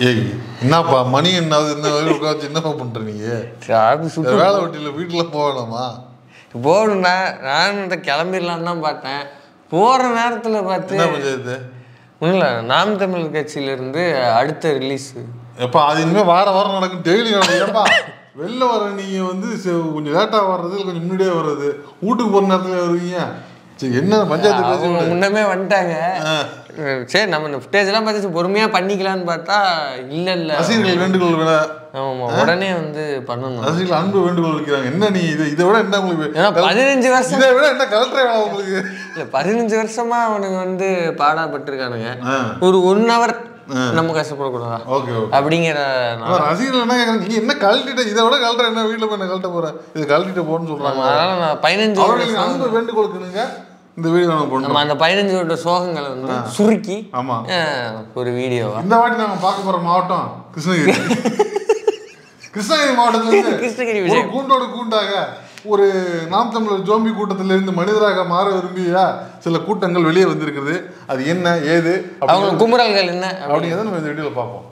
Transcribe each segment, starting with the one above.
ஏய் என்னப்பா மணி என்னாவது இந்த மாதிரி உட்காந்து என்னப்பா பண்ற நீங்க? வேலை வெட்டியில் வீட்டில் போகலாமா? போகணுண்ணா, நானும் கிளம்பிடலான்னு தான் பார்த்தேன். போகிற நேரத்தில் பார்த்து என்ன பஞ்சாயத்து இல்லை, நாம் தமிழர் கட்சியிலேருந்து அடுத்த ரிலீஸு எப்பா அது இனிமேல் வாரம் நடக்கும், டெய்லி நடக்குதுப்பா. வெளில வர நீங்கள் வந்து கொஞ்சம் லேட்டாக வர்றது, கொஞ்சம் முன்னாடியே வர்றது, வீட்டுக்கு போகிற நேரத்தில் வருவீங்க. சரி என்ன பஞ்சாயத்து பேசி முன்னமே வந்துட்டாங்க. சரி நம்ம இந்த ஃபுட்டேஜ்லாம் பார்த்து பொறுமையாக பண்ணிக்கலான்னு பார்த்தா இல்லை ரசிகர்கள் வேண்டுகோள் வேணா. ஆமாம், உடனே வந்து பண்ணணும். ரசிகர்கள் அன்பு வேண்டுகோள் வைக்கிறாங்க. என்ன நீ இதை விட என்ன உங்களுக்கு 15 வருஷம் இதை விட என்ன கலெக்டர் வேணா உங்களுக்கு? இல்லை 15 வருஷமா அவனுங்க வந்து பாடாப்பட்டிருக்கானுங்க. ஒரு 1 hour நம்ம கஷ்டப்படக்கூடாதா? ஓகே அப்படிங்கிற ரசிகர்கள் என்ன கேட்குறாங்க, நீ என்ன கழட்டிட்ட, இதை விட கழட்டுற என்ன, வீட்டில் போய் என்ன கழட்ட போகிறேன், இதை கழட்டிட்டு போகணும்னு சொல்கிறாங்க. அதனால் நான் 15 வருஷம் அன்பு வேண்டுகோளுக்குனுங்க இந்த வீடியோ நம்ம போடணும். நம்ம அந்த 15 வருட சோகங்களை வந்து சுருக்கி ஆமாம் ஒரு வீடியோவா இந்த வாட்டி நாங்கள் பார்க்க போகிற மாவட்டம் கிருஷ்ணகிரி. கிருஷ்ணகிரி மாவட்டத்தில் கிருஷ்ணகிரி ஒரு கூண்டோடு கூண்டாக ஒரு நாம் தமிழர் ஜோம்பி கூட்டத்திலிருந்து மனிதராக மாற விரும்பிய சில கூட்டங்கள் வெளியே வந்திருக்குது. அது என்ன ஏது அவங்க குமுறல்கள் என்ன அப்படிங்கிறத நம்ம இந்த வீடியோவில் பார்ப்போம்.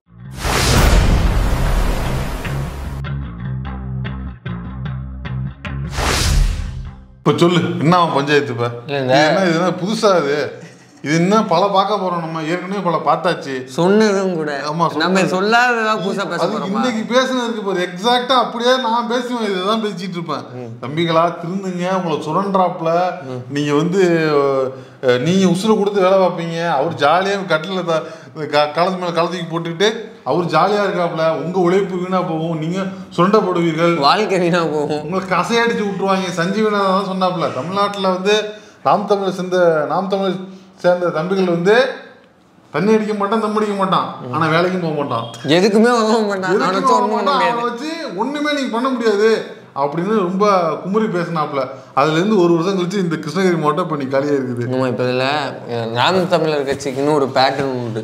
இப்போ சொல்லு என்ன பஞ்சாயத்து? இப்போ என்ன இது என்ன புதுசா? இது என்ன பல பார்க்க போறோம், நம்ம ஏற்கனவே பல பார்த்தாச்சு. சொன்னதும் கூட ஆமா, நம்ம சொல்லாததா புதுசா பேச போறோம். இன்னைக்கு பேசுனதுக்கு போது எக்ஸாக்டா அப்படியே நான் பேசுவேன், இதுதான் பேசிட்டு இருப்பேன். தம்பிகளா திருந்துங்க, உங்களை சுரண்டாப்ல நீங்க வந்து நீங்க உசுரை கொடுத்து வேலை பார்ப்பீங்க, அவர் ஜாலியா கட்டில காலத்து மேல காலத்துக்கு போட்டுக்கிட்டு அவர் ஜாலியா இருக்காப்ல, உங்க உழைப்பு வீணா போகும், நீங்க சுரண்டப்படுவீர்கள், வாழ்க்கை வீணா போகும், உங்களுக்கு கசையடிச்சு விட்டுருவாங்க. சஞ்சீவனா தான் சொன்னாப்ல, தமிழ்நாட்டுல வந்து நாம் தமிழ் சேர்ந்த தம்பிகள் வந்து தண்ணி அடிக்க மாட்டான், தம் அடிக்க மாட்டான், ஆனா வேலைக்கும் போக மாட்டான், எதுக்குமே போக மாட்டான். அவனை வச்சு ஒண்ணுமே நீங்க பண்ண முடியாது அப்படின்னு ரொம்ப குமுறி பேசினாப்ல. அதுல இருந்து 1 வருஷம் கழிச்சு இந்த கிருஷ்ணகிரி மாவட்டம் இப்ப நீ காலியா இருக்குது. ஆமா, இப்ப இதுல நாம் தமிழர் கட்சிக்குன்னு ஒரு பேட்டர்ன் உண்டு.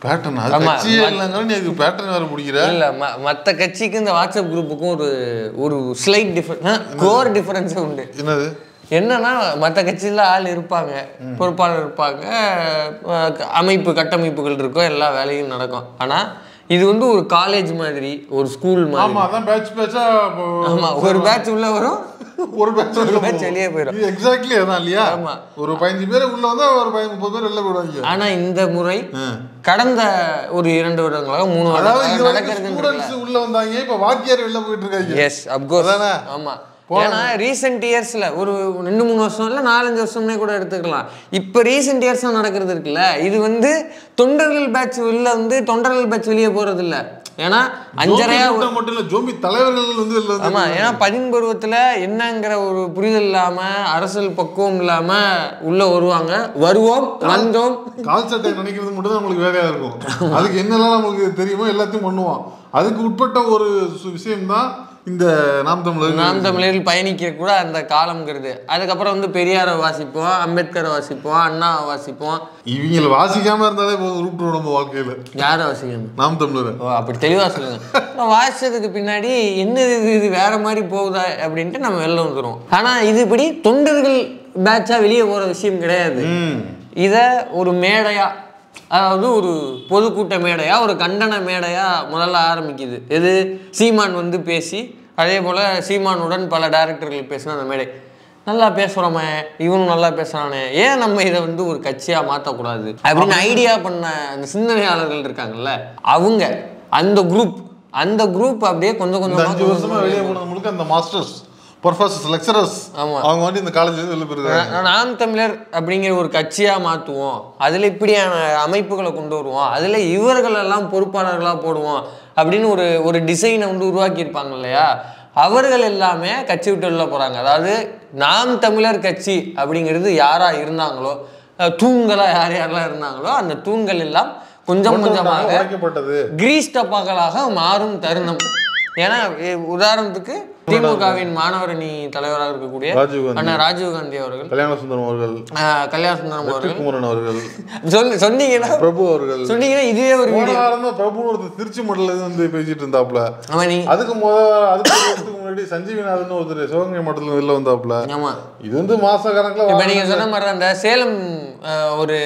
பேட்டர்ன்? அது கட்சியே இல்லைங்க, நீ அதுக்கு பேட்டர்ன் வேற பிடிக்கிற? இல்ல, மற்ற கட்சிக்கு இந்த வாட்ஸ்அப் குரூப்புக்கும் ஒரு ஸ்லைட் டிஃபரன்ஸ், கோர் டிஃபரன்ஸே உண்டு. என்னது? என்னன்னா மற்ற கட்சியில் ஆள் இருப்பாங்க, பொறுப்பாளர் இருப்பாங்க, கட்டமைப்புகள் இருக்கும், எல்லா வேலையும் நடக்கும். ஆனால் இது வந்து ஒரு காலேஜ் மாதிரி, ஒரு ஸ்கூல் மாதிரி. ஆமா, ஒரு பேட்ச் உள்ள வரும், ஒரு பேட்ச் வெளியே போயிடும். எக்ஸாக்ட்லி அதான் இல்லையா? ஆமா, ஒரு 15 பேர் உள்ள வந்தா ஒரு 30 பேர் வெளில போயிடுவாங்க. ஆனா இந்த முறை கடந்த ஒரு 2 வருடங்களாக 3 வருடங்களாக நடக்கிறது உள்ள வந்தாங்க, இப்ப வாத்தியார் வெளில போயிட்டு இருக்காங்க. Yes, of course. ஆமா, ஏன்னா ரீசெண்ட் இயர்ஸ்ல ஒரு 2-3 வருஷம் இல்ல 4-5 வருஷம்னே கூட எடுத்துக்கலாம். இப்ப ரீசெண்ட் இயர்ஸ் நடக்கிறது இருக்குல்ல, இது வந்து தொண்டர்கள் பேட்ச் உள்ள வந்து தொண்டர்கள் பேட்ச் வெளியே போறது இல்ல. ஏன்னா 5.5 மட்டும் இல்ல, ஜோம்பி தலைவர்கள் வந்து இல்ல. ஆமா, ஏன்னா 10 பருவத்துல என்னங்கிற ஒரு புரிதல் இல்லாம, அரசியல் பக்குவம் இல்லாம உள்ள வருவோம் வந்தோம், கால் சட்டை நினைக்கிறது மட்டும் தான் நம்மளுக்கு வேலையா இருக்கும். அதுக்கு என்னெல்லாம் நமக்கு தெரியுமோ எல்லாத்தையும் பண்ணுவோம். அதுக்கு உட்பட்ட ஒரு விஷயம் தான் இந்த நாம் தமிழர்கள் பயணிக்க கூட அந்த காலம்ங்கிறது. அதுக்கப்புறம் வந்து பெரியாரை வாசிப்போம், அம்பேத்கரை வாசிப்போம், அண்ணாவை வாசிப்போம். இவங்களை வாசிக்காம இருந்தாலே போதும் நம்ம வாழ்க்கையில. யாரை வாசிக்கணும்? நாம் தமிழர். அப்படி தெளிவா சொல்லுங்க. வாசிச்சதுக்கு பின்னாடி என்ன இது வேற மாதிரி போகுதா அப்படின்ட்டு நம்ம வெளில வந்துடுவோம். ஆனா இது இப்படி தொண்டர்கள் பேட்சா வெளியே போற விஷயம் கிடையாது. இத ஒரு மேடையா, அதாவது ஒரு பொதுக்கூட்ட மேடையா, ஒரு கண்டன மேடையா முதல்ல ஆரம்பிக்குது. எது? சீமான் வந்து பேசி, அதே போல் சீமானுடன் பல டைரக்டர்கள் பேசினா அந்த மேடை நல்லா பேசுகிறோமே, இவனும் நல்லா பேசுகிறானே, ஏன் நம்ம இதை வந்து ஒரு கட்சியாக மாற்றக்கூடாது அப்படின்னு ஐடியா பண்ண அந்த சிந்தனையாளர்கள் இருக்காங்கல்ல, அவங்க அந்த குரூப் அப்படியே கொஞ்சம் 5 வருஷமா வெளியே போனது முழுக்க அந்த மாஸ்டர்ஸ், ப்ரொஃபசர்ஸ், லெக்சரர்ஸ், அவங்க வந்து இந்த காலேஜ் வெளில போயிருக்காங்க. நாம் தமிழர் அப்படிங்கிற ஒரு கட்சியாக மாற்றுவோம், அதில் இப்படியான அமைப்புகளை கொண்டு வருவோம், அதில் இவர்களெல்லாம் பொறுப்பாளர்களாக போடுவோம் அப்படின்னு ஒரு டிசைனை வந்து உருவாக்கியிருப்பாங்க இல்லையா, அவர்கள் எல்லாமே கட்சி விட்டு வெளில போகிறாங்க. அதாவது நாம் தமிழர் கட்சி அப்படிங்கிறது யாராக இருந்தாங்களோ, தூண்களாக யாரெல்லாம் இருந்தாங்களோ, அந்த தூண்கள் எல்லாம் கொஞ்சம் கொஞ்சமாக கிரீஸ் டப்பாக்களாக மாறும் தருணம். ஏன்னா உதாரணத்துக்கு திமுகவின் மாணவர் அணி தலைவராக இருக்கக்கூடிய அண்ணா ராஜீவ்காந்தி அவர்கள், கல்யாண சுந்தரம் அவர்கள், சொன்னீங்கன்னா பிரபு அவர்கள் சொன்னீங்கன்னா இதுவே ஒரு பிரபு ஒருத்தர் திருச்சி மடல வந்து பேசிட்டு இருந்தாப்ல. அதுக்கு முன்னாடி சஞ்சீவிநாதன் ஒருத்தர் சிவகங்கை மட்டத்துல வெளில வந்தாப்ல. ஆமா, இது வந்து மாச கணக்குல இப்ப நீங்க சொன்ன மாதிரி அந்த சேலம் ஒரு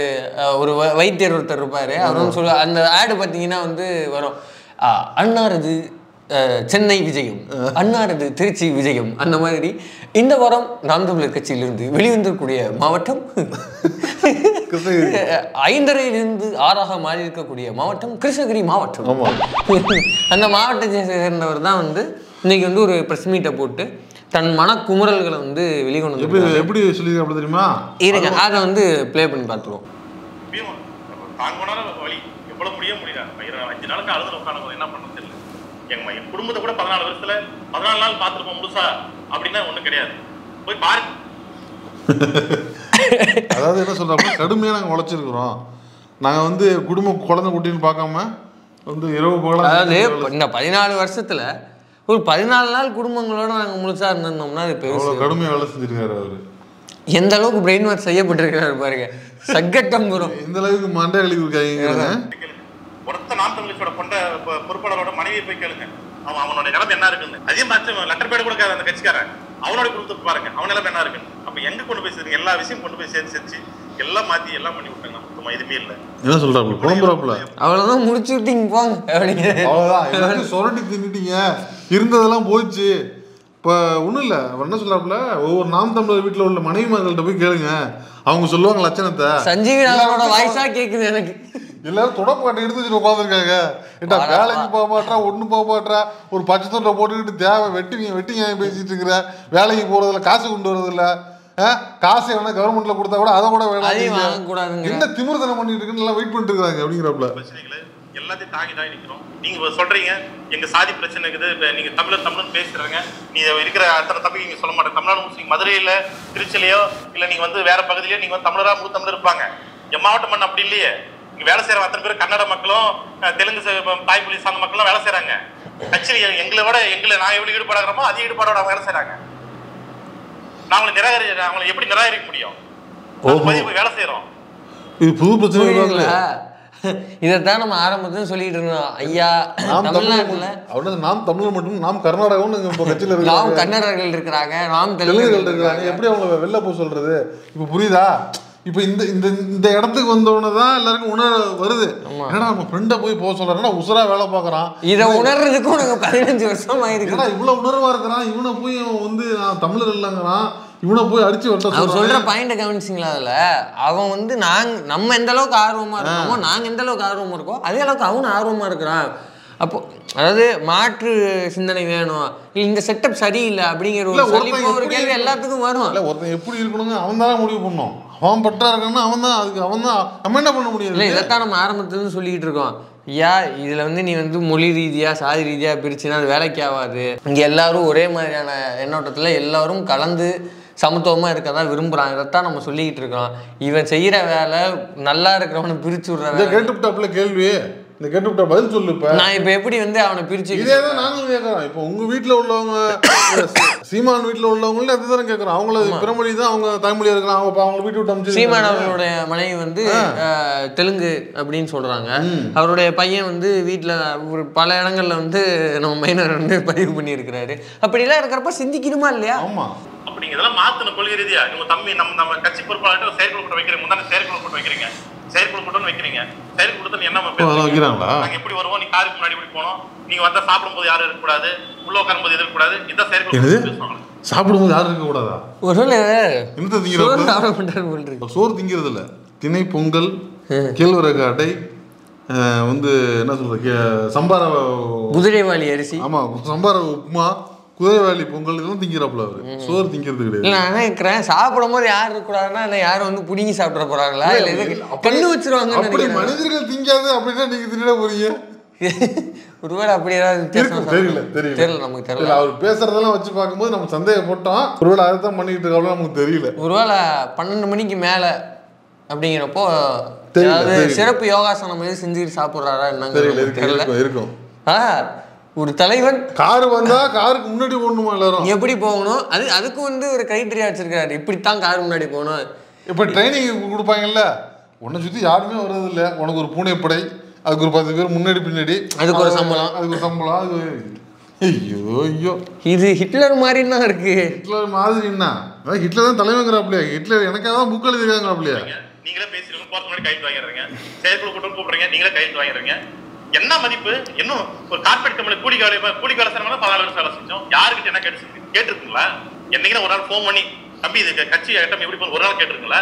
ஒரு வைத்தியர் ஒருத்தர் இருப்பாரு, அவரும் சொல்ல அந்த ஆடு பார்த்தீங்கன்னா வந்து வரும், அன்னாரது சென்னை விஜயம், அன்னாரது திருச்சி விஜயம். அந்த மாதிரி இந்த வாரம் நாம் தமிழர் கட்சியிலிருந்து வெளிவந்திருக்கக்கூடிய மாவட்டம் 5.5 மாறி இருக்கக்கூடிய மாவட்டம் கிருஷ்ணகிரி மாவட்டம். அந்த மாவட்டத்தை சேர்ந்தவர் தான் வந்து இன்னைக்கு வந்து ஒரு பிரஸ் மீட்டை போட்டு தன் மனக்குமுறல்களை வந்து வெளிக்கொண்டு எப்படி சொல்லியிருக்காங்க தெரியுமா? இருங்க, அதை வந்து பிளே பண்ணி பார்த்துருவோம். என் குடும்பத்தை கூட 14 வருஷத்துல 14 நாள் பார்த்துருப்போம் முழுசா அப்படின்னா ஒண்ணும் கிடையாது. போய் பாரு. அதாவது என்ன சொல்றாங்க, கடுமையா நாங்க உழைச்சிருக்கிறோம். நாங்க வந்து குழந்தை குட்டின்னு பார்க்காம வந்து இரவு போகலாம். அதாவது இந்த 14 வருஷத்துல ஒரு 14 நாள் குடும்பங்களோட நாங்க முழுசா இருந்திருந்தோம்னா அது பெருசு. கடுமையா வேலை செஞ்சிருக்காரு அவரு. எந்த அளவுக்கு பிரெயின் வாஷ் செய்யப்பட்டிருக்கிறாரு பாருங்க. சக்கட்டம் வரும் இந்த அளவுக்கு மண்டை கழிவு இருக்காங்க. ஒருத்த நாம் தமிழோட கொண்ட பொறுப்பாளரோட மனைவியை போய் கேளுங்க, அவனோட நிலைமை என்ன இருக்குன்னு. அதே மாதிரி லெட்டர் பேட் கொடுக்காத அந்த கட்சிக்காரன் அவனோட கொடுத்து பாருங்க அவன் நிலைமை என்ன இருக்குன்னு. அப்ப எங்க கொண்டு போய் சேர்த்து எல்லா விஷயம் கொண்டு போய் சேர்த்து எல்லாம் மாத்தி எல்லாம் பண்ணி விட்டாங்க. மொத்தமா எதுவுமே இல்லை. என்ன சொல்றாங்க, குழம்புறாப்புல அவ்வளவுதான் முடிச்சு விட்டீங்க போங்க அப்படிங்கிறது. சொரண்டி தின்னுட்டீங்க, இருந்ததெல்லாம் போயிடுச்சு. இப்போ ஒன்றும் இல்லை, அவர் என்ன சொல்றாப்புல, ஒவ்வொரு நாம் தமிழர் வீட்டில் உள்ள மனைவிமார்கள்ட்ட போய் கேளுங்க, அவங்க சொல்லுவாங்க லட்சணத்தை. சஞ்சீவிநாதனோட வாய்ஸா கேட்குது எனக்கு. எல்லாரும் தொடப்பாட்டை எடுத்து வச்சுட்டு உட்காந்துருக்காங்க. ஏட்டா வேலைக்கு போக மாட்டா, ஒன்றும் போக மாட்டா, ஒரு பச்சை தொண்டை போட்டுக்கிட்டு தேவை வெட்டிங்க பேசிட்டு இருக்கிற, வேலைக்கு போறதில்ல, காசு கொண்டு வரதில்ல, காசு வேணா கவர்மெண்ட்ல கொடுத்தா கூட அதை கூட வேணாம், என்ன திமிர்தனம் பண்ணிட்டு இருக்குன்னு எல்லாம் வெயிட் பண்ணிட்டு இருக்காங்க அப்படிங்கிறப்பல எல்லாத்தையும் தாங்கி நிற்கிறோம். நீங்க சொல்றீங்க எங்க சாதி பிரச்சனை இருக்குது, நீங்க தமிழன் பேசுறாங்க, நீ இருக்கிற அத்தனை தம்பி நீங்க சொல்ல மாட்டேன். தமிழ்நாடு முஸ்லீம் மதுரையில திருச்சிலையோ இல்ல நீங்க வந்து வேற பகுதியிலயோ நீங்க வந்து தமிழரா முழு தமிழர் இருப்பாங்க. என் மாவட்டம் மண் அப்படி இல்லையே. இங்க வேலை செய்யற அத்தனை பேர் கன்னட மக்களும் தெலுங்கு தாய்மொழி சார்ந்த மக்களும் வேலை செய்யறாங்க. கட்சியில எங்களை நான் எவ்வளவு ஈடுபாடுறோமோ அதே ஈடுபாடோட அவங்க வேலை செய்யறாங்க. அவங்களை எப்படி நிராகரிக்க முடியும்? வேலை செய்யறோம். இது புது பிரச்சனை. இதைத்தான் நம்ம ஆரம்பத்துல சொல்லிட்டு இருந்தோம். ஐயா தமிழ்நாட்டுல நாம் தமிழர் மட்டும் நாம் கர்நாடகம் கட்சியில நாம் கன்னடர்கள் இருக்கிறாங்க, நாம் தெலுங்குகள் இருக்கிறாங்க. எப்படி அவங்க வெளில போய் சொல்றது? இப்ப புரியுதா? இப்ப இந்த இடத்துக்கு வந்தோடனதான் எல்லாருக்கும் உணர வருது. ஏன்னா நம்ம ஃப்ரெண்ட போய் போக சொல்றாங்கன்னா உசுரா வேலை பாக்குறான். இதை உணர்றதுக்கும் உனக்கு 15 வருஷம் ஆயிருக்கு. இவ்வளவு உணர்வா இருக்கிறான். இவனை போய் வந்து நான் தமிழர் இல்லைங்கிறான். இவனை போய் அடிச்சு வரட்ட அவர் சொல்ற பாயிண்ட கவனிச்சிங்களா? அதுல அவன் வந்து நம்ம எந்த அளவுக்கு ஆர்வமா இருக்கோமோ, நாங்க எந்த அளவுக்கு ஆர்வமா இருக்கோம் அதே அளவுக்கு அவனும் ஆர்வமா இருக்கிறான். அப்போ அதாவது மாற்று சிந்தனை வேணும், இந்த செட்டப் சரியில்லை அப்படிங்கிற ஒரு கேள்வி எல்லாத்துக்கும் வரும். ஒருத்தன் எப்படி இருக்கணுங்க அவன் தானே முடிவு பண்ணணும். அவன் பட்டா இருக்கான்னா அவன் தான் நம்ம என்ன பண்ண முடியும்? இல்லை, இதைத்தான் நம்ம ஆரம்பத்துலேருந்து சொல்லிக்கிட்டு இருக்கோம். ஐயா இதில் வந்து நீ வந்து மொழி ரீதியாக சாதி ரீதியாக பிரிச்சுன்னா அது வேலைக்கு ஆகாது. இங்கே எல்லாரும் ஒரே மாதிரியான எண்ணோட்டத்தில் எல்லாரும் கலந்து சமத்துவமாக இருக்கதா விரும்புகிறான். இதைத்தான் நம்ம சொல்லிக்கிட்டு இருக்கோம். இவன் செய்கிற வேலை நல்லா இருக்கிறவனை பிரிச்சு விடுற வேலை. கேட்டுவிட்டாப்புல கேள்வி, இந்த கேட்டுவிட்டா பதில் சொல்லு. இப்போ நான் இப்போ எப்படி வந்து அவனை பிரிச்சு இதே தான் நாங்களும் கேட்குறோம். இப்போ உங்கள் வீட்டில் உள்ளவங்க சீமான் வீட்டில் உள்ளவங்களே அதுதானே கேட்குறோம். அவங்கள பிறமொழி தான் அவங்க தாய்மொழியாக இருக்கிறாங்க. அவங்க அவங்க வீட்டு விட்டு அமைச்சு சீமான் அவர்களுடைய மனைவி வந்து தெலுங்கு அப்படின்னு சொல்கிறாங்க. அவருடைய பையன் வந்து வீட்டில் பல இடங்கள்ல வந்து நம்ம மைனர் வந்து பதிவு பண்ணியிருக்கிறாரு. அப்படிலாம் இருக்கிறப்ப சிந்திக்கணுமா இல்லையா? ஆமாம், அப்படிங்க இதெல்லாம் மாற்றணும் கொள்கை ரீதியா. நம்ம தம்பி நம்ம கட்சி பொறுப்பாளர்கிட்ட செயற்குழு கூட்டம் வைக்கிறீங்க, முன்னாடி செயற்குழு கூட்டம் வைக்கிறீங்க, செயற்குழு கூட்டம்னு வைக்கிறீங்க. செயற்குழு கூட்டத்தை என்ன வைக்கிறாங்களா? நாங்கள் எப்படி வருவோம், நீ காருக்கு முன்னாடி இப்படி போனோம், நீங்க வந்தா சாப்பிடும்போது யாரும் இருக்கக்கூடாது, உள்ள உட்காரும்போது இருக்கக்கூடாது, இதான் செயற்குழு பேசுவாங்க. சாப்பிடும்போது யாரும் இருக்கக்கூடாதா? சோறு திங்கிறது இல்லை, திணை பொங்கல், கேழ்வரகு அடை, வந்து என்ன சொல்றது சம்பார குதிரைவாளி அரிசி, ஆமா சம்பார உப்புமா, குதிரைவாளி பொங்கல் இதெல்லாம் திங்கிறாப்புல. அவரு சோறு திங்கிறது கிடையாது. நான் நினைக்கிறேன் சாப்பிடும் போது யாரு இருக்கக்கூடாதுன்னா இல்லை யாரும் வந்து புடிங்கி சாப்பிட போறாங்களா இல்லை கண்ணு வச்சிருவாங்க. அப்படி மனிதர்கள் திங்காது அப்படின்னா நீங்க தின்ன போறீங்க. ஒருவேளை அப்படி ஏதாவது தெரியல நமக்கு தெரியல. அவர் பேசுறதெல்லாம் வச்சு பார்க்கும்போது நம்ம சந்தேகப்பட்டோம். ஒருவேளை அதைத்தான் பண்ணிட்டு இருக்காங்க நமக்கு தெரியல. ஒருவேளை 12 மணிக்கு மேல அப்படிங்கிறப்போ சிறப்பு யோகாசனம் எது செஞ்சுட்டு சாப்பிட்றாரா என்னங்க தெரியல. இருக்கும் ஒரு தலைவன் காரு வந்தா காருக்கு முன்னாடி போகணுமா எல்லாரும்? எப்படி போகணும், அதுக்கு வந்து ஒரு கிரைட்டீரியா வச்சிருக்காரு, இப்படித்தான் கார் முன்னாடி போகணும். இப்போ ட்ரைனிங் கொடுப்பாங்கல்ல, உன்னை சுற்றி யாருமே வர்றது இல்லை, உனக்கு ஒரு பூனைப்படை, அதுக்கு ஒரு 10 பேர் முன்னாடி பின்னாடி, அதுக்கு ஒரு சம்பளம், அது ஐயோ ஐயோ, இது ஹிட்லர் மாதிரி தான் இருக்கு. ஹிட்லர் மாதிரின்னா ஹிட்லர் தான் தலைவங்கிறாப்லையா? ஹிட்லர் எனக்காக தான் புக் எழுதிருக்காங்களாப்லையா? நீங்களே பேசிருக்கோம், போறதுக்கு முன்னாடி கைட்டு வாங்கிடுறீங்க, செயற்குழு கூட்டம் கூப்பிடுறீங்க, நீங்களே கைட்டு வாங்கிடுறீங்க. என்ன மதிப்பு? இன்னும் ஒரு கார்பரேட் கம்பெனி கூலி வேலை செய்யறவங்க 14 வருஷம் வேலை செஞ்சோம், யாருக்கிட்ட என்ன கேட்டுருக்குங்களா? என்னைக்கு ஒரு நாள் ஃபோன் பண்ணி தம்பி இது கட்சி ஐட்டம் எப்படி ஒரு நாள் கேட்டுருக்குங்களா?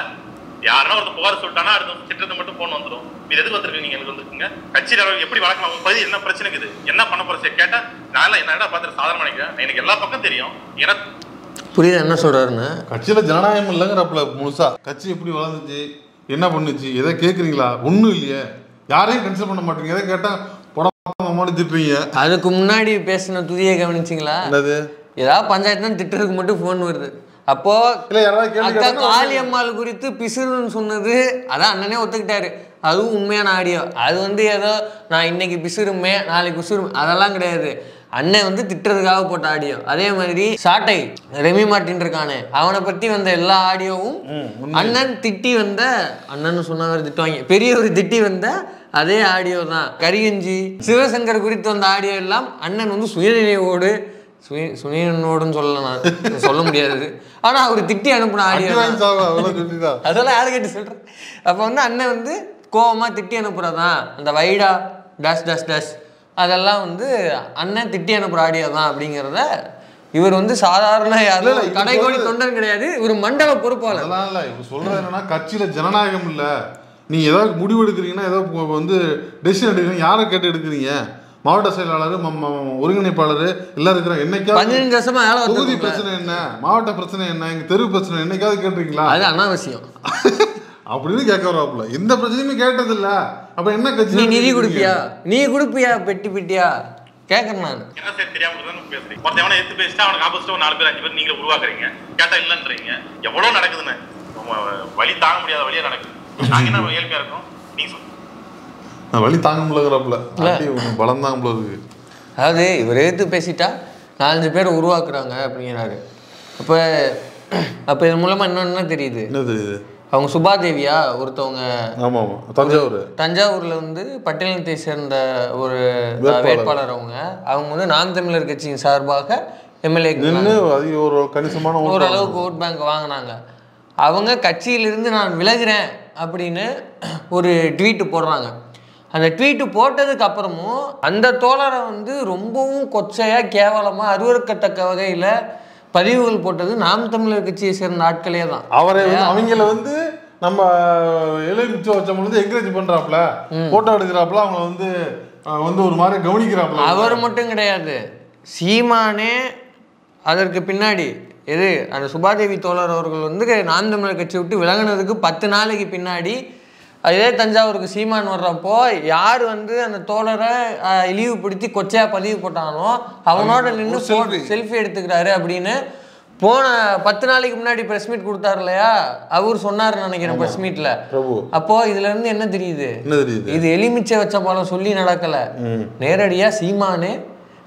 யாருன்னா ஒருத்தர் புகார் சொல்லிட்டானா அடுத்த திட்டத்தை மட்டும் போன் வந்துடும். இது எதுக்கு வந்துருக்கு? நீங்க எனக்கு வந்துருக்குங்க கட்சி எப்படி வழக்கம் பதிவு என்ன பிரச்சனை இருக்குது, என்ன பண்ண போற கேட்டா நான் என்ன பார்த்துட்டு சாதாரண நினைக்கிறேன். எனக்கு எல்லா பக்கம் தெரியும். ஏன்னா புரியுது என்ன சொல்றாருன்னு. கட்சியில ஜனநாயகம் இல்லைங்கிறப்பல முழுசா கட்சி எப்படி வளர்ந்துச்சு, என்ன பண்ணுச்சு, எதை கேட்குறீங்களா? ஒன்றும் இல்லையே, யாரையும் கன்சிடர் பண்ண மாட்டீங்க. எதை கேட்டால் படம் திட்டுறீங்க. அதுக்கு முன்னாடி பேசின துதியை கவனிச்சிங்களா? என்னது? ஏதாவது பஞ்சாயத்து திட்டுறதுக்கு மட்டும் ஃபோன் வருது. அப்போ அக்கா காளியம்மாள் குறித்து பிசுறுன்னு சொன்னது அதான் அண்ணனே ஒத்துக்கிட்டாரு, அதுவும் உண்மையான ஆடியோ. அது வந்து ஏதோ நான் இன்னைக்கு பிசுறுமே நாளைக்கு பிசுறுமே அதெல்லாம் கிடையாது, அண்ணன் வந்து திட்டுறதுக்காக போட்ட ஆடியோ. அதே மாதிரி சாட்டை ரெமி மார்ட்டின் இருக்கானே, அவனை பற்றி வந்த எல்லா ஆடியோவும் அண்ணன் திட்டி வந்த, அண்ணன் சொன்னவர் திட்டுவாங்க, பெரியவர் திட்டி வந்த அதே ஆடியோ தான். கரிகஞ்சி சிவசங்கர் குறித்து வந்த ஆடியோ எல்லாம் அண்ணன் வந்து சுயநினைவோடு சுனியனோடுன்னு சொல்லலாம், சொல்ல முடியாது, ஆனால் அவர் திட்டி அனுப்பின ஆடியோ அதெல்லாம் யாரு கேட்டு சொல்கிறேன். அப்போ வந்து அண்ணன் வந்து கோவமாக திட்டி அனுப்புறதான் அந்த வைடா டேஷ் டேஷ் டேஷ் அதெல்லாம் வந்து அண்ணன் திட்டி அனுப்புகிற ஆடியோ தான் அப்படிங்கிறத இவர் வந்து சாதாரண யாரும் கடைகோடி தொண்டன் கிடையாது, இவர் மண்டல பொறுப்பாளர். அதெல்லாம் இல்லை, இவர் சொல்கிறது என்னன்னா கட்சியில் ஜனநாயகம் இல்லை, நீங்கள் ஏதாவது முடிவு எடுக்கிறீங்கன்னா ஏதாவது வந்து டெசிஷன் எடுக்கிறீங்க, யாரை கேட்டு எடுக்கிறீங்க? மாவட்ட செயலாளர் ஒருங்கிணைப்பாளர் எல்லாம் இருக்கிறாங்க. என்னைக்காவது 15 வருஷமா தொகுதி பிரச்சனை என்ன, மாவட்ட பிரச்சனை என்ன, எங்க தெரு பிரச்சனை என்னைக்காவது கேட்டிருக்கீங்களா? அது அனாவசியம் அப்படின்னு கேட்க வராப்புல. எந்த பிரச்சனையுமே கேட்டது இல்ல. அப்ப என்ன கட்சி? நீ நிதி கொடுப்பியா, நீ கொடுப்பியா, பெட்டி பெட்டியா கேட்கறேன் நான். என்ன சரி தெரியாம பேசுறீங்க. ஒருத்தவனை எடுத்து பேசிட்டா அவனுக்கு ஆப்போசிட்டா 4 பேர் 5 பேர் நீங்க உருவாக்குறீங்க, கேட்டா இல்லன்றீங்க. எவ்வளவு நடக்குதுன்னு வழி தாங்க முடியாத வழியா நடக்குது. நாங்க என்ன ஏழ்மையா இருக்கோம் நீங்க சொல்லுங்க. வழி தாங்க முடியலங்கிறப்பல பலம் தாங்க முடியாது. அதாவது இவர் எடுத்து பேசிட்டா 4 பேர் உருவாக்குறாங்க அப்படிங்கிறாரு. அப்போ இது மூலமா இன்னொன்னு தெரியுது. என்ன தெரியுது? அவங்க சுபாதேவியா ஒருத்தவங்க, தஞ்சாவூர்ல வந்து பட்டியலினத்தை சேர்ந்த ஒரு வேட்பாளர். அவங்க வந்து நாம் தமிழர் கட்சியின் சார்பாக எம்எல்ஏ ஒரு கணிசமான ஓரளவுக்கு ஓட் பேங்க் வாங்கினாங்க. அவங்க கட்சியிலிருந்து நான் விலகிறேன் அப்படின்னு ஒரு ட்வீட்டு போடுறாங்க. அந்த ட்வீட்டு போட்டதுக்கு அப்புறமும் அந்த தோழரை வந்து ரொம்பவும் கொச்சையா கேவலமா அருவருக்கத்தக்க வகையில பதிவுகள் போட்டது நாம் தமிழர் கட்சியை சேர்ந்த ஆட்களே தான். அவங்கள வந்து நம்ம எழுச்சி வச்ச பொழுது என்கரேஜ் பண்றாப்ல, போட்டோ எடுக்கிறாப்ல, அவங்க வந்து ஒரு மாதிரி கவனிக்கிறாப்ல. அவர் மட்டும் கிடையாது, சீமானே அதற்கு பின்னாடி எது அந்த சுபாதேவி தோழர் அவர்கள் வந்து நாம் தமிழர் கட்சி விட்டு விலகினதுக்கு 10 நாளைக்கு பின்னாடி அதே தஞ்சாவூருக்கு சீமான் வர்றப்போ யார் வந்து அந்த தோழரை இழிவுபடுத்தி கொச்சையா பதிவு போட்டானோ அவனோட நின்று செல்ஃபி எடுத்துக்கிறாரு அப்படின்னு போன 10 நாளைக்கு முன்னாடி ப்ரெஸ் மீட் கொடுத்தாரு இல்லையா, அவர் சொன்னார் நினைக்கிறேன் ப்ரெஸ் மீட்ல. அப்போ இதுல இருந்து என்ன தெரியுது? இது எலுமிச்சை வச்ச போல சொல்லி நடக்கல, நேரடியா சீமானே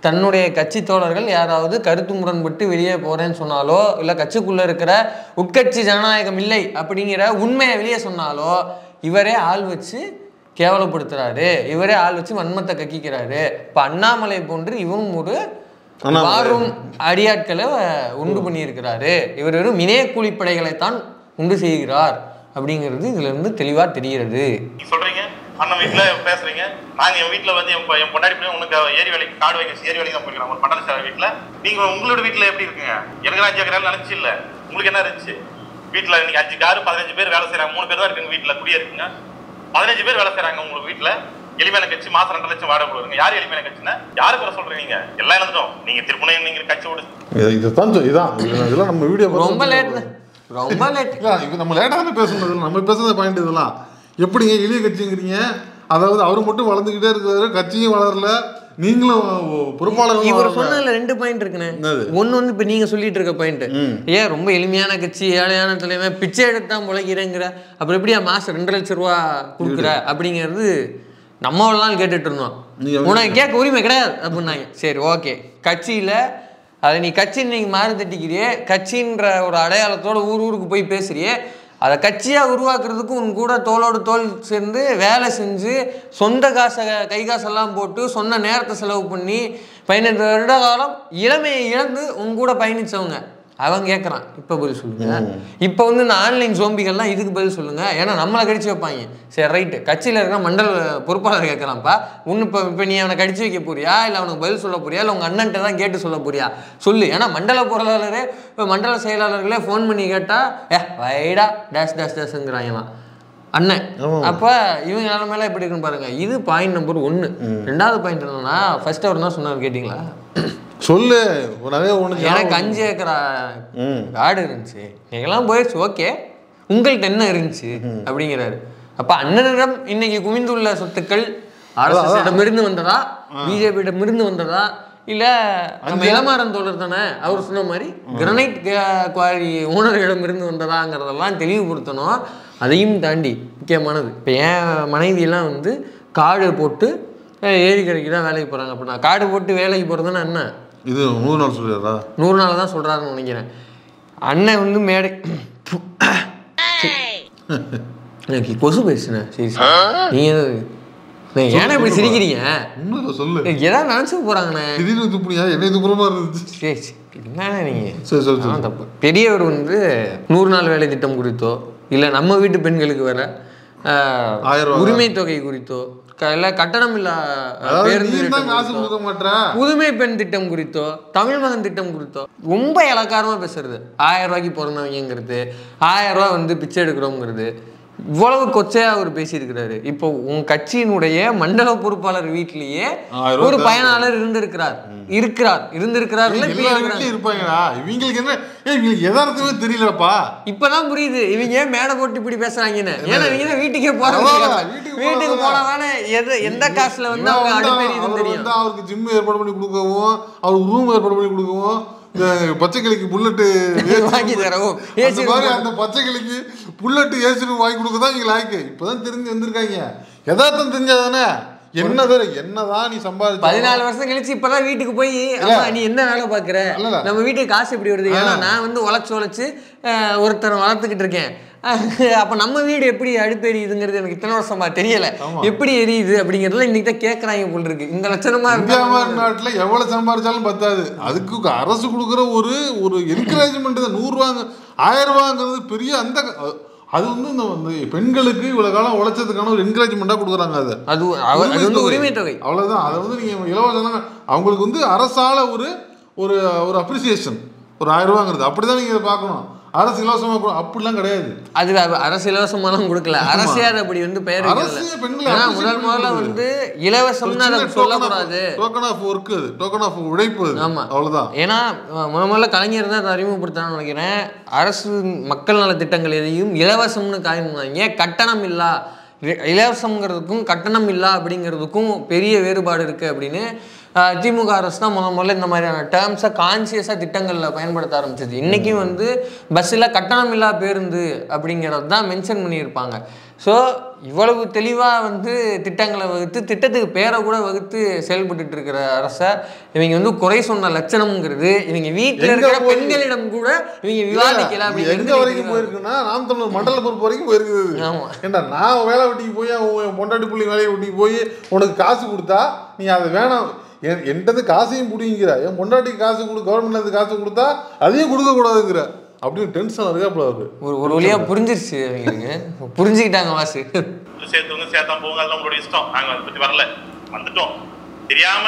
தன்னுடைய கட்சி தோழர்கள் யாராவது கருத்து முரண்பட்டு வெளியே போறேன்னு சொன்னாலோ இல்லை கட்சிக்குள்ள இருக்கிற உட்கட்சி ஜனநாயகம் இல்லை அப்படிங்கிற உண்மையை வெளியே சொன்னாலோ இவரே ஆள் வச்சு கேவலப்படுத்துறாரு, இவரே ஆள் வச்சு வன்மத்தை கக்கிக்கிறாரு. இப்போ அண்ணாமலை போன்று இவரும் ஒரு வாரும் அடியாட்களை உண்டு பண்ணியிருக்கிறாரு, இவர் வெறும் இணைய கூலிப்படைகளைத்தான் உண்டு செய்கிறார் அப்படிங்கிறது இதுல இருந்து தெளிவா தெரிகிறது. சொல்றீங்க அண்ணன் வீட்டுல பேசுறீங்க, நாங்க என் வீட்டுல வந்து என் பொண்டாடி போய் உனக்கு ஏரி வேலைக்கு காடு வைக்க ஏரி வேலைக்கு தான் போய்க்கிறோம் ஒரு பட்டண சேவை வீட்டுல. நீங்க உங்களோட வீட்டுல எப்படி இருக்குங்க? எனக்கு 5 ஏக்கர் நினைச்சு இல்ல, உங்களுக்கு என்ன இருந்துச்சு? வீட்டுல நீங்க 5 காரு 15 பேர் வேலை செய்யறாங்க, 3 பேர் தான் இருக்குங்க வீட்டுல குடியே இருக்குங்க, 15 பேர் வேலை செய்யறாங்க உங்களுக்கு வீட்டுல. எளிமையான கட்சி மாசம் 2 லட்சம் வாடகை கொடுங்க. யாரு எளிமையான கட்சின்னா யாரு கூட சொல்றீங்க? நீங்க எல்லாம் இழந்துட்டோம். நீங்க திருப்பணி நீங்க கட்சி விடு. இதெல்லாம் நம்ம வீடியோ ரொம்ப லேட் நம்ம லேட்டாக பேசுனது, நம்ம பேசுறது பாயிண்ட் இதெல்லாம். எப்படிங்க எளிய கட்சிங்கிறீங்க? அதாவது அவர் மட்டும் வளர்ந்துக்கிட்டே இருக்கிறாரு, கட்சியும் வளரல, நீங்களும் பொறுப்பாளர். இவர் சொன்னதுல 2 பாயிண்ட் இருக்குண்ணே. ஒன்னு வந்து இப்ப நீங்க சொல்லிட்டு இருக்க பாயிண்ட், ஏன் ரொம்ப எளிமையான கட்சி, ஏழையான தலைவன், பிச்சை எடுத்தான் முளைக்கிறேங்கிற, அப்புறம் எப்படியா மாசம் 2 லட்சம் ரூபா கொடுக்குற அப்படிங்கிறது நம்ம அவ்வளோ நாள் கேட்டுட்டு இருந்தோம், உனக்கு கேட்க உரிமை கிடையாது அப்படின்னாங்க. சரி ஓகே, கட்சியில் அதை நீ கட்சின்னு நீங்கள் மாறி தட்டிக்கிறியே, கட்சின்ற ஒரு அடையாளத்தோடு ஊருக்கு போய் பேசுறியே, அதை கட்சியாக உருவாக்குறதுக்கு உன் கூட தோளோடு தோல் சேர்ந்து வேலை செஞ்சு சொந்த காசை கை காசெல்லாம் போட்டு சொன்ன நேரத்தை செலவு பண்ணி 15 வருட காலம் இளமையை இழந்து உன் கூட பயணித்தவங்க அவன் கேட்குறான் இப்போ பதில் சொல்லுங்க. இப்போ வந்து இந்த ஆன்லைன் சோம்பிகள்லாம் இதுக்கு பதில் சொல்லுங்க, ஏன்னா நம்மளை கடிச்சு வைப்பாங்க. சரி ரைட்டு, கட்சியில் இருக்கிற மண்டல பொறுப்பாளர் கேட்குறான்ப்பா, ஒன்று இப்போ நீ அவனை கடிச்சு வைக்க போறியா, இல்லை அவனுக்கு பதில் சொல்ல போறியா, இல்லை உங்கள் அண்ணன்ட்ட தான் கேட்டு சொல்ல போறியா சொல்லு. ஏன்னா மண்டல பொருளாளரே இப்போ மண்டல செயலாளர்களே ஃபோன் பண்ணி கேட்டால் வைடா டேஷ் டேஷ் டேஷுங்கிறாங்களாம் அண்ணன். அப்போ இவங்க நிலமையில எப்படி இருக்குன்னு பாருங்க. இது பாயிண்ட் நம்பர் 1. 2வது பாயிண்ட் என்னன்னா, ஃபர்ஸ்ட் அவர் என்ன சொன்னார் கேட்டிங்களா? சொல்லு. எனக்கு 5 ஏக்கரா காடு இருந்துச்சு, நீங்களாம் போயிடுச்சு, ஓகே உங்கள்கிட்ட என்ன இருந்துச்சு அப்படிங்கிறாரு. அப்ப அண்ணனிடம் இன்னைக்கு குவிந்துள்ள சொத்துக்கள் அரசிடமிருந்து வந்ததா, பிஜேபியிடமிருந்து வந்ததா, இல்ல நம்ம இளமாறன் தோழர் தானே அவர் சொன்ன மாதிரி கிரனைட் குவாரி ஓனர்களிடமிருந்து வந்ததாங்கிறதெல்லாம் தெளிவுபடுத்தணும். அதையும் தாண்டி முக்கியமானது, இப்போ என் மனைவியெல்லாம் வந்து காடு போட்டு ஏரி கரைக்கு தான் வேலைக்கு போகிறாங்க. அப்படின்னா காடு போட்டு வேலைக்கு போகிறதுன்னா என்ன, இது 100 நாள் சொல்றாரா? 100 நாள் தான் சொல்கிறாருன்னு நினைக்கிறேன். அண்ணன் வந்து மேடை எனக்கு கொசு பேசுனேன். சரி நீங்கள் ஏன்னா இப்படி சிரிக்கிறீங்க? சொல்லு, ஏதாவது நினச்சி போகிறாங்கண்ணே. திடீர்னு துப்புனியா? என்ன துப்புறமா இருந்துச்சு? சரி என்னண்ணே நீங்கள் தப்பு. பெரியவர் வந்து 100 நாள் வேலை திட்டம் குறித்தோ, இல்லை நம்ம வீட்டு பெண்களுக்கு வர உரிமை தொகை குறித்தோ, கட்டணம் இல்ல புதுமை பெண் திட்டம் குறித்தோ, தமிழ் மகன் திட்டம் குறித்தோ ரொம்ப இலக்காரமா பேசுறது. 1000 ரூபாய்க்கு பிறந்தவங்கிறது, 1000 ரூபாய் வந்து பிச்சை எடுக்கிறோங்கிறது, இவ்வளவு கொச்சையா அவர் பேசியிருக்கிறாரு. இப்போ உன் கட்சியினுடைய மண்டல பொறுப்பாளர் வீட்டிலேயே ஒரு பயனாளர் இருந்திருக்கிறார். தெரியலப்பா, இப்பதான் புரியுது இவங்க மேடை போட்டு இப்படி பேசுறாங்கன்னு. ஏன்னா இவங்க வீட்டுக்கே போறாங்க, வீட்டுக்கு போனதானே எந்த காசுல வந்து அவங்க அடிப்பேரி தெரியும். அவருக்கு ஜிம் ஏற்பாடு பண்ணி கொடுக்கவும், அவருக்கு ரூம் ஏற்பாடு பண்ணி கொடுக்கவும், இந்த பச்சைக்கிளிக்கு புல்லட்டு வாங்கி தரவும், அந்த பச்சைக்கிளிக்கு புல்லட்டு ஏசி வாங்கி கொடுக்கதான் இங்க லாய்க்கு. இப்பதான் தெரிஞ்சு வந்திருக்காங்க. யதார்த்தம் தெரிஞ்சாதானே என்னதான் நீ சம்பாதிச்சு 14 வருஷம் கழிச்சு இப்பதான் வீட்டுக்கு போய் நீ என்ன வேலை பாக்குற, நம்ம வீட்டுக்கு காசு எப்படி வருது, ஏன்னா நான் வந்து உழைச்சு ஒருத்தரை வளர்த்துக்கிட்டு இருக்கேன். அப்ப நம்ம வீடு எப்படி அடுப்பெரியுதுங்கிறது எனக்கு இத்தனை வருஷமா தெரியல, எப்படி எரியுது அப்படிங்கறதுல இன்னைக்கு தான் கேட்கறாங்க போல் இருக்கு. இந்த லட்சணமா நாட்டுல எவ்வளவு சம்பாதிச்சாலும் பத்தாது. அதுக்கு அரசு கொடுக்குற ஒரு என்கரேஜ்மெண்ட் தான். 100 ரூபாங்க 1000 ரூபாங்கிறது பெரிய அந்த அது வந்து இந்த பெண்களுக்கு இவ்வளவு காலம் உழைச்சதுக்கான ஒரு என்கரேஜ்மெண்டா கொடுக்குறாங்க. அது வந்து உரிமை தொகை, அவ்வளவுதான். அதை வந்து நீங்க இலவசம் அவங்களுக்கு வந்து அரசால ஒரு அப்ரிசியேஷன், ஒரு 1000 ரூபாங்கிறது அப்படிதான் நீங்க இதை பார்க்கணும். அரசு இலவசமா அப்படிலாம் கிடையாது. அது அரசு இலவசமாலாம் கொடுக்கல, அரசியார் அப்படி வந்து பெயர் முதல்ல வந்து இலவசம்னு அதை சொல்லக்கூடாது. டோக்கன் ஆஃப் ஒர்க், அது டோக்கன் ஆஃப் உழைப்பு. ஆமா அவ்வளவுதான். ஏன்னா முதல்ல கலைஞர் தான் அதை அறிமுகப்படுத்தான்னு நினைக்கிறேன். அரசு மக்கள் நல திட்டங்கள் எதையும் இலவசம்னு காய்ந்தாங்க. கட்டணம் இல்லா, இலவசம்ங்கிறதுக்கும் கட்டணம் இல்லா அப்படிங்கிறதுக்கும் பெரிய வேறுபாடு இருக்கு அப்படின்னு திமுக அரசு தான் முதல்ல இந்த மாதிரியான டேர்ம்ஸை கான்சியஸாக திட்டங்களில் பயன்படுத்த ஆரம்பிச்சது. இன்றைக்கும் வந்து பஸ்ஸில் கட்டணம் இல்லா பேருந்து அப்படிங்கிறது தான் மென்ஷன் பண்ணியிருப்பாங்க. ஸோ இவ்வளவு தெளிவாக வந்து திட்டங்களை வகுத்து திட்டத்துக்கு பேரை கூட வகுத்து செயல்பட்டு இருக்கிற அரசை இவங்க வந்து குறை சொன்ன லட்சணம்ங்கிறது இவங்க வீட்டில் இருக்கிற பெண்களிடம் கூட இவங்க விவாதிக்கல. அப்படி எங்க வரைக்கும் போயிருக்குன்னா நாம் தமிழர் மண்டல பொறுப்பு வரைக்கும் போயிருக்குது. ஏன்டா நான் வேலை வெட்டிக்கு போய் பொண்டாட்டி புள்ளி வேலையை வெட்டிக்கு போய் உனக்கு காசு கொடுத்தா நீ அதை வேணாம், என்கிட்ட காசையும் பிடிங்கிற, என் பொண்டாட்டிக்கு காசு கொடு, கவர்மெண்ட்ல காசு கொடுத்தா அதையும் கொடுக்க கூடாதுங்கிற அப்படின்னு டென்ஷன் இருக்காப்புல அவரு. ஒரு வழியா புரிஞ்சிருச்சு, புரிஞ்சுக்கிட்டாங்க வாசு. சேர்த்தவங்க சேர்த்தாம போங்க, அதெல்லாம் உங்களோட இஷ்டம். நாங்க அதை பத்தி வரல, வந்துட்டோம். தெரியாம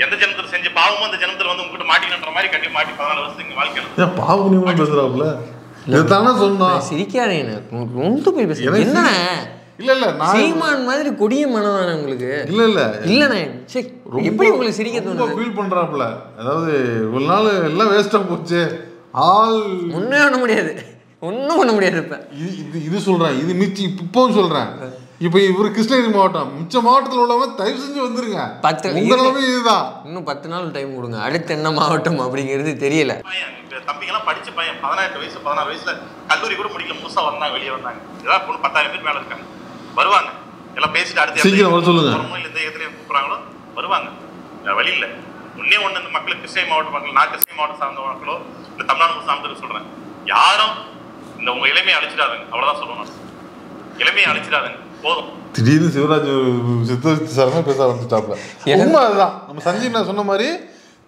எந்த ஜனத்துல செஞ்ச பாவமும் அந்த ஜனத்துல வந்து உங்ககிட்ட மாட்டிக்கின்ற மாதிரி கட்டி மாட்டி 14 வருஷம் எங்க வாழ்க்கையில பாவம் பேசுறாப்புல. இதுதானே சொன்னா சிரிக்காதே, ரொம்ப போய் பேசுறேன். என்ன இல்ல சீமான் மாதிரி கொடிய மனதானே உங்களுக்கு? இல்லண்ணே எப்படி உங்களுக்கு சிரிக்க தோணுது? ஃபீல் பண்றாப்புல. அதாவது இவ்வளவு நாள் எல்லாம் வேஸ்டா போச்சு, ஆள் ஒன்றும் பண்ண முடியாது, ஒன்றும் பண்ண முடியாது. இப்போ இது சொல்றேன், இது மிச்சி இப்பவும் சொல்றேன். இப்போ இவர் கிருஷ்ணகிரி மாவட்டம், மிச்ச மாவட்டத்தில் உள்ளவங்க தயவு செஞ்சு வந்துருங்க. 10 இதுதான், இன்னும் 10 நாள் டைம் கொடுங்க. அடுத்து என்ன மாவட்டம் அப்படிங்கிறது தெரியல. தம்பிங்கெல்லாம் படிச்ச பையன் 18 வயசு 16 வயசுல கல்லூரி கூட முடிக்கல, முழுசா வந்தாங்க, வெளியே வந்தாங்க. ஏதாவது 10,000 பேர் மேல இருக்காங்க, வருவாங்க. எல்லாம் பேசிட்டு அடுத்த சொல்லுங்க இந்த இடத்துல கூப்பிடுறாங்களோ வருவாங்க. வழி இல்லை. ஒன்னே ஒண்ணு இந்த மக்களுக்கு கிருஷ்ணகிரி மாவட்ட மக்கள், நான் கிருஷ்ணகிரி மாவட்டம் சார்ந்த மக்களோ இந்த தமிழ்நாடு சார்ந்தது சொல்றேன், யாரும் இந்த உங்க இளமையை அழிச்சிடாதுங்க. அவ்வளவுதான் சொல்லணும். இளமையை அழிச்சிடாதுங்க, போதும். திடீர்னு சிவராஜ் சித்தரிச்சாருமே பேச ஆரம்பிச்சிட்டாப்ல. உண்மை அதுதான். நம்ம சஞ்சீவ் நான் சொன்ன மாதிரி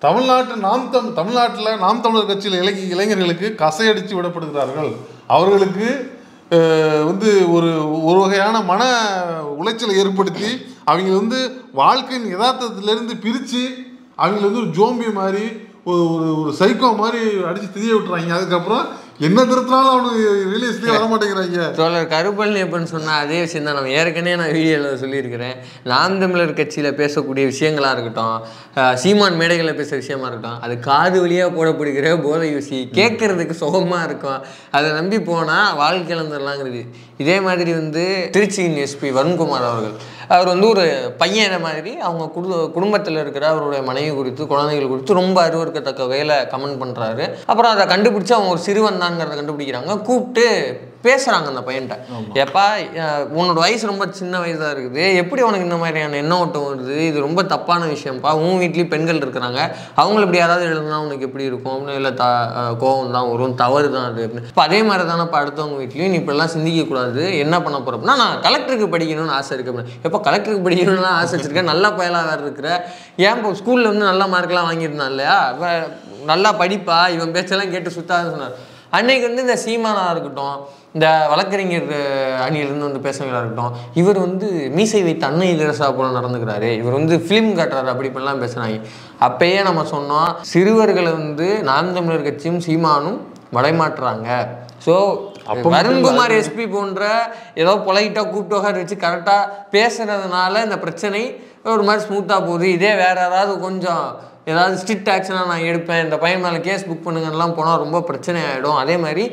தமிழ்நாட்டில் நாம் தமிழர் கட்சியில் இளைஞர்களுக்கு கசையடித்து விடப்படுகிறார்கள். அவர்களுக்கு வந்து ஒரு வகையான மன உளைச்சலை ஏற்படுத்தி அவங்க வந்து வாழ்க்கையின் யதார்த்தத்திலிருந்து பிரித்து அவங்கள வந்து ஒரு ஜோம்பி மாதிரி ஒரு சைக்கோ மாதிரி அடித்து திரிய விட்டுறாங்க. அதுக்கப்புறம் என்ன திருத்தினாலும் அவனுக்கு ரிலீஸ்லேயே வர மாட்டேங்கிறாங்க. தோழர் கருப்பழனி எப்படின்னு சொன்னால் அதே விஷயம் தான் நம்ம ஏற்கனவே நான் வீடியோவில் சொல்லியிருக்கிறேன். நாம் தமிழர் கட்சியில் பேசக்கூடிய விஷயங்களாக இருக்கட்டும், சீமான் மேடைகளில் பேசுகிற விஷயமா இருக்கட்டும், அது காது வழியாக போடப்படுகிற போதை ஊசி கேட்கறதுக்கு சுகமாக இருக்கும். அதை நம்பி போனால் வாழ்க்கை இழந்துடலாங்கிறது. இதே மாதிரி வந்து திருச்சியின் எஸ்பி வருண்குமார் அவர் வந்து ஒரு பையனை மாதிரி அவங்க குடும்பத்தில் இருக்கிற அவருடைய மனைவி குறித்து குழந்தைகள் குறித்து ரொம்ப அருவருக்கத்தக்க வகையில் கமெண்ட் பண்ணுறாரு. அப்புறம் அதை கண்டுபிடிச்சி அவங்க ஒரு சிறுவன் தான்ங்கிறத கண்டுபிடிக்கிறாங்க. கூப்பிட்டு பேசுகிறாங்க அந்த பையன்கிட்ட, எப்பா உன்னோட வயசு ரொம்ப சின்ன வயசாக இருக்குது, எப்படி உனக்கு இந்த மாதிரியான எண்ண ஓட்டம் வருது, இது ரொம்ப தப்பான விஷயம்ப்பா, உன் வீட்லேயும் பெண்கள் இருக்கிறாங்க, அவங்கள இப்படி யாராவது எழுதுனா உனக்கு எப்படி இருக்கும் அப்படின்னு, இல்லை கோவம் தான் வரும், தவறு தான் அது அப்படின்னு. இப்போ அதே மாதிரி தானே இப்போ அடுத்தவங்க வீட்லேயும் நீ இப்படிலாம் சிந்திக்கக்கூடாது, என்ன பண்ண போகிறப்பனா நான் கலெக்டருக்கு படிக்கணும்னு ஆசை இருக்கு அப்படின்னு. எப்போ கலெக்டருக்கு படிக்கணும்னு ஆசை வச்சிருக்கேன், நல்லா பயலாக வேறு இருக்கிற, ஏன் இப்போ ஸ்கூலில் வந்து நல்ல மார்க்கெலாம் வாங்கியிருந்தான் இல்லையா, நல்லா படிப்பா, இவன் பேச்செல்லாம் கேட்டு சுத்தாதுன்னு சொன்னார். அன்னைக்கு வந்து இந்த சீமானாக இருக்கட்டும், இந்த வழக்கறிஞர் அணியிலிருந்து வந்து பேசுகிறவங்களாக இருக்கட்டும், இவர் வந்து மீசை வைத்த அன்னை இளரசா போல நடந்துக்கிறாரு, இவர் வந்து ஃபிலிம் காட்டுறாரு, அப்படி இப்படிலாம் பேசுகிறாங்க. அப்பயே நம்ம சொன்னோம், சிறுவர்களை வந்து நாம் தமிழர் கட்சியும் சீமானும் மடைமாட்டுறாங்க. ஸோ வருண்குமார் எஸ்பி போன்ற ஏதோ பொலைட்டாக கூப்பிட்டு உட்கார வச்சு கரெக்டாக பேசுகிறதுனால இந்த பிரச்சனை ஒரு மாதிரி ஸ்மூத்தாக போகுது. இதே வேறு யாராவது கொஞ்சம் ஏதாவது ஸ்ட்ரிக்ட் ஆக்ஷனாக நான் எடுப்பேன், இந்த பையன் மேலே கேஸ் புக் பண்ணுங்கலாம் போனால் ரொம்ப பிரச்சனை ஆகிடும். அதே மாதிரி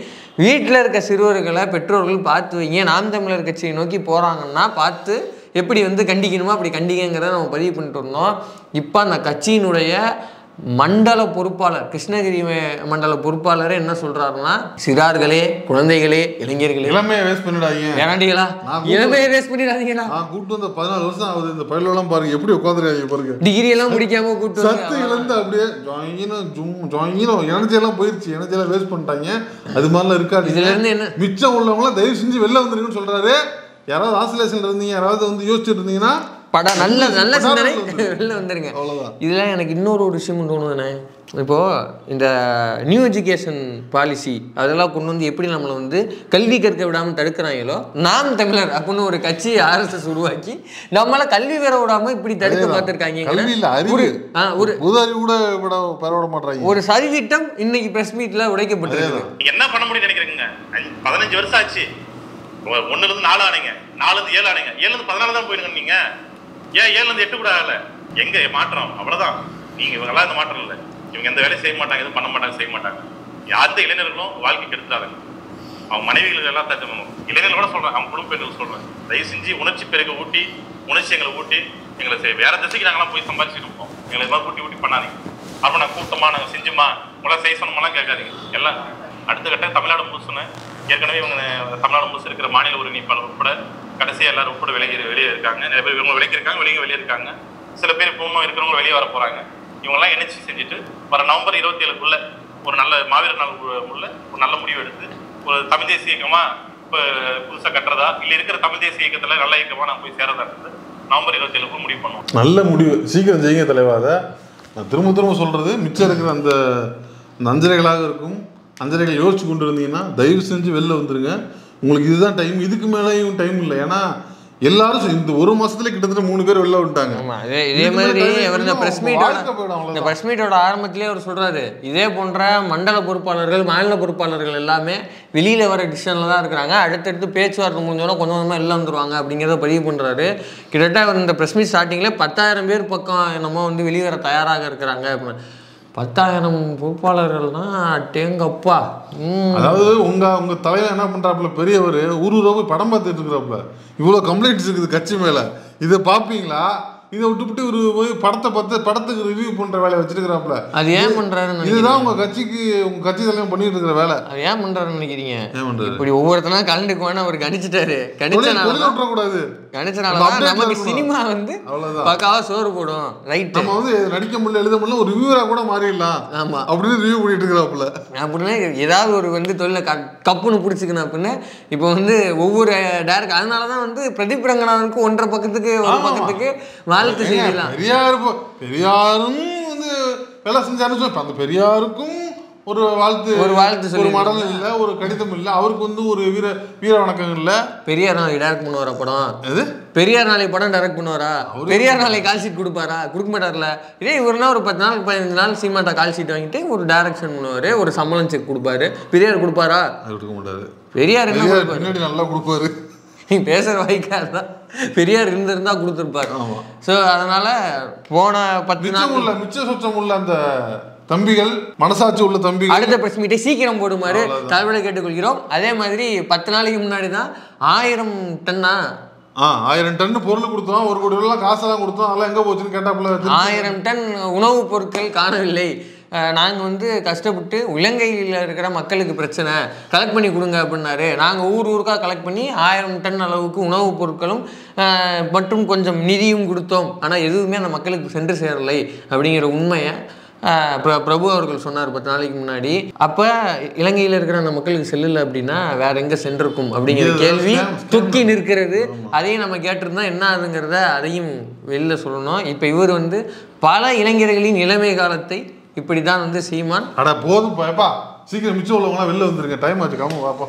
வீட்டில் இருக்க சிறுவர்களை பெற்றோர்கள் பார்த்து வைங்க, நாம் தமிழர் கட்சியை நோக்கி போகிறாங்கன்னா பார்த்து எப்படி வந்து கண்டிக்கணுமோ அப்படி கண்டிக்கங்கிறத நம்ம பதிவு பண்ணிட்டு இருந்தோம். இப்போ அந்த கட்சியினுடைய மண்டல பொறுப்பாளர், கிருஷ்ணகிரி மண்டல பொறுப்பாளரே என்ன சொல்றாருன்னா, சிறார்களே, குழந்தைகளே, இளைஞர்களே, இளமையை வேஸ்ட் பண்ணிடாதீங்க, ஏனாண்டிகளா இளமையை வேஸ்ட் பண்ணிடாதீங்களா. நான் கூப்பிட்டு வந்த 14 வருஷம் ஆகுது, இந்த பயிலெல்லாம் பாருங்க எப்படி உட்காந்துருக்காங்க பாருங்க, டிகிரி எல்லாம் முடிக்காம கூப்பிட்டு சத்து இழந்து அப்படியே ஜாயினும் எனர்ஜி எல்லாம் போயிருச்சு, எனர்ஜி எல்லாம் வேஸ்ட் பண்ணிட்டாங்க. அது மாதிரிலாம் இருக்காது. இதுல இருந்து என்ன மிச்சம் உள்ளவங்களாம் தயவு செஞ்சு வெளில வந்துருக்குன்னு சொல்றாரு. யாராவது ஆசிலேஷன் இருந்தீங்க, யாராவது வந்து யோசிச்சுட்டு இருந்தீங்கன்னா படம் நல்ல சிந்தனை வெளில வந்துருங்க. இதெல்லாம் எனக்கு இன்னொரு ஒரு விஷயம் தோணுதுண்ணே. இப்போது இந்த நியூ எஜுகேஷன் பாலிசி அதெல்லாம் கொண்டு வந்து எப்படி நம்மளை வந்து கல்வி கற்க விடாமல் தடுக்கிறாங்களோ, நாம் தமிழர் அப்படின்னு ஒரு கட்சி RSS உருவாக்கி நம்மளை கல்வி பெற விடாமல் இப்படி தடுக்க பார்த்துருக்காங்க. ஒரு சதித்திட்டம் இன்னைக்கு பிரஸ் மீட்ல உடைக்கப்பட்டிருக்கு. என்ன பண்ண முடியும் நினைக்கிறீங்க? 15 வருஷம் ஆச்சு. 1லேருந்து 4 ஆனீங்க, 4லேருந்து 7 ஆனீங்க, 7லேருந்து 14 தான் போயிடுங்க. நீங்க ஏன் 7லேருந்து 8 கூட ஆகல? எங்க மாற்றம்? அவ்வளவுதான். நீங்க இவங்கெல்லாம் இந்த மாற்றம் இல்லை. இவங்க எந்த வேலையும் செய்ய மாட்டாங்க, எதுவும் பண்ண மாட்டாங்க, செய்ய மாட்டாங்க. யார்த்த இளைஞர்களும் வாழ்க்கைக்கு எடுத்துறாங்க. அவங்க மனைவிகளுக்கு எல்லாம் இளைஞர்கள் கூட சொல்றேன், அவங்க குடும்ப பெண்கள் சொல்றேன், தயவு செஞ்சு உணர்ச்சி பெருக ஊட்டி, உணர்ச்சி எங்களை ஊட்டி, எங்களை வேற திசைக்கு நாங்களாம் போய் சம்பாதிச்சுட்டு இருப்போம். எங்களை இது மாதிரி ஊட்டி பண்ணாதீங்க. அப்போ நான் கூட்டமா நாங்கள் செஞ்சுமா உங்களை செய்ய சொன்னோம்லாம் கேட்காதீங்க. எல்லாம் அடுத்த கட்ட தமிழ்நாடு முழுசுன்னு ஏற்கனவே இவங்க தமிழ்நாடு முழுசு இருக்கிற மாநில உரிமைப்பாளர் உட்பட கடைசியாக எல்லாரும் உட்பட வெளியே இருக்காங்க. நிறைய பேர் இவங்க விலைக்கு வெளியே இருக்காங்க. சில பேர் இப்போ இருக்கிறவங்க வெளியே வர போறாங்க. இவங்கெல்லாம் NHC செஞ்சுட்டு வர நவம்பர் 27க்குள்ள ஒரு நல்ல மாவீரர் நாள் உள்ள ஒரு நல்ல முடிவு எடுத்து ஒரு தமிழ் தேசிய இயக்கமா இப்போ புதுசாக கட்டுறதா இல்லை இருக்கிற தமிழ் தேசிய இயக்கத்தில் நல்ல இயக்கமா நான் போய் சேரதா இருக்குது நவம்பர் 27க்குள்ள முடிவு பண்ணுவோம். நல்ல முடிவு, சீக்கிரம் செய்யுங்க தலைவாத. நான் திரும்ப சொல்றது, மிச்சம் இருக்கிற அந்த அஞ்சலைகளாக இருக்கும், அஞ்சலைகளை யோசிச்சு கொண்டு இருந்தீங்கன்னா தயவு செஞ்சு வெளில வந்துருங்க. உங்களுக்கு இதுதான் டைம், இதுக்கு மேலேயும் டைம் இல்லை. ஏன்னா எல்லாரும் இந்த ஒரு மாசத்துல கிட்டத்தட்ட 3 பேர் வெளில வந்துட்டாங்க. இதே மாதிரி இந்த பிரஸ் மீட்டோட ஆரம்பத்திலே அவர் சொல்றாரு, இதே போன்ற மண்டல பொறுப்பாளர்கள், மாநில பொறுப்பாளர்கள் எல்லாமே வெளியில வர டிசிஷன்ல தான் இருக்கிறாங்க. அடுத்தடுத்து பேச்சுவார்த்தை முடிஞ்சோன்னா கொஞ்சம் கொஞ்சமா எல்லாம் வந்துருவாங்க அப்படிங்கிறத பதிவு பண்றாரு. கிட்டத்தட்ட அவர் இந்த பிரஸ் மீட் ஸ்டார்டிங்ல 10,000 பேர் பக்கம் என்னமோ வந்து வெளிவர தயாராக இருக்கிறாங்க அப்படின்னு. 10,000 பொறுப்பாளர்கள்னா டேங்கப்பா. அதாவது உங்க தலைவர் என்ன பண்றாப்புல, பெரியவர் ஊர் போய் படம் பார்த்துட்டு இருக்கிறாப்புல, இவ்வளோ கம்ப்ளைண்ட்ஸ் இருக்குது கட்சி மேல, இதை பார்ப்பீங்களா? இதை விட்டுவிட்டு ஒரு போய் படத்துக்கு ரிவ்யூ பண்ற வேலையை வச்சிருக்கிறாப்புல. அது ஏன் பண்றாருன்னு, இதுதான் உங்க கட்சி தலைவர் பண்ணிட்டு இருக்கிற வேலை. அது ஏன் பண்றாருன்னு நினைக்கிறீங்க? இப்படி ஒவ்வொருத்தனா கலந்துக்குவான்னு அவர் கணிச்சிட்டாரு. கணிச்சா விட்டுறக்கூடாது. நினைச்சனாலதான் நமக்கு சினிமா வந்து பக்காவா சோறு போடும். ரைட், நம்ம வந்து நடிக்க முடியல எழுத முடியல ஒரு ரிவ்யூரா கூட மாறிடலாம். ஆமா, அப்படின்னு ரிவ்யூ பண்ணிட்டு இருக்கிறாப்புல. அப்படின்னா ஏதாவது ஒரு வந்து தொழில கப்புன்னு பிடிச்சிக்கணும் அப்படின்னு இப்போ வந்து ஒவ்வொரு டைரக்டர். அதனாலதான் வந்து பிரதீப் ரங்கநாதனுக்கு 1.5 பக்கத்துக்கு ஒரு பக்கத்துக்கு வாழ்த்து செய்யலாம். பெரியாரும் வந்து வேலை செஞ்சாருன்னு அந்த பெரியாருக்கும் ஒரு வாழ்த்து ஒரு மடல் இல்ல, ஒரு கடிதம் இல்ல, அவருக்கு வந்து ஒரு வீர வணக்கம் இல்ல. பெரியார் நாளைக்கு டைரக்ட் பண்ணுவாரா படம்? எது பெரியார் நாளைக்கு படம் டைரக்ட் பண்ணுவாரா? பெரியார் நாளைக்கு கால் ஷீட் கொடுப்பாரா? கொடுக்க மாட்டார்ல. இதே இவருனா ஒரு 10 நாள் 15 நாள் சீமாட்டா கால் ஷீட் வாங்கிட்டு ஒரு டைரக்ஷன் பண்ணுவாரு, ஒரு சம்பளம் செக் கொடுப்பாரு. பெரியார் கொடுப்பாரா? கொடுக்க மாட்டாரு. பெரியார் பின்னாடி நல்லா கொடுப்பாரு. நீ பேசுற வாய்க்காதான் பெரியார் இருந்திருந்தா கொடுத்துருப்பாரு. ஸோ அதனால போன 10 நாள் மிச்ச சொச்சம் உள்ள அந்த தம்பிகள், மனசாட்சி உள்ள தம்பிகள் அடுத்த பிரஸ் மீட்டை சீக்கிரம் போடுமாறு தகவலை கேட்டுக்கொள்கிறோம். அதே மாதிரி 10 நாளைக்கு முன்னாடி தான் 1000 டன்னா 1000 டன் பொருள் கொடுத்தோம், 1 கோடி ரூபாய் காசெல்லாம் கொடுத்தோம். அதெல்லாம் எங்க போச்சுன்னு கேட்டாப்புல 1000 டன் உணவுப் பொருட்கள் காணவில்லை. நாங்கள் வந்து கஷ்டப்பட்டு இலங்கையில் இருக்கிற மக்களுக்கு பிரச்சனை கலெக்ட் பண்ணி கொடுங்க அப்படின்னாரு. நாங்கள் ஊருக்காக கலெக்ட் பண்ணி 1000 டன் அளவுக்கு உணவுப் பொருட்களும் மற்றும் கொஞ்சம் நிதியும் கொடுத்தோம். ஆனால் எதுவுமே அந்த மக்களுக்கு சென்று சேரலை அப்படிங்கிற உண்மையை பிரபு அவர்கள் சொன்னார் 10 நாளைக்கு முன்னாடி. அப்போ இலங்கையில் இருக்கிற அந்த மக்களுக்கு செல்லலை அப்படின்னா வேற எங்கே சென்றிருக்கும் அப்படிங்கிற கேள்வி தொக்கி நிற்கிறது. அதையும் நம்ம கேட்டிருந்தா என்ன ஆகுதுங்கிறத அதையும் வெளில சொல்லணும். இப்போ இவர் வந்து பல இளைஞர்களின் இளமை காலத்தை இப்படி தான் வந்து சீமான் போதும் சீக்கிரம் மிச்சம் உள்ளவங்களாம் வெளில வந்துருங்க, டைம் ஆச்சு, காம பாப்பா.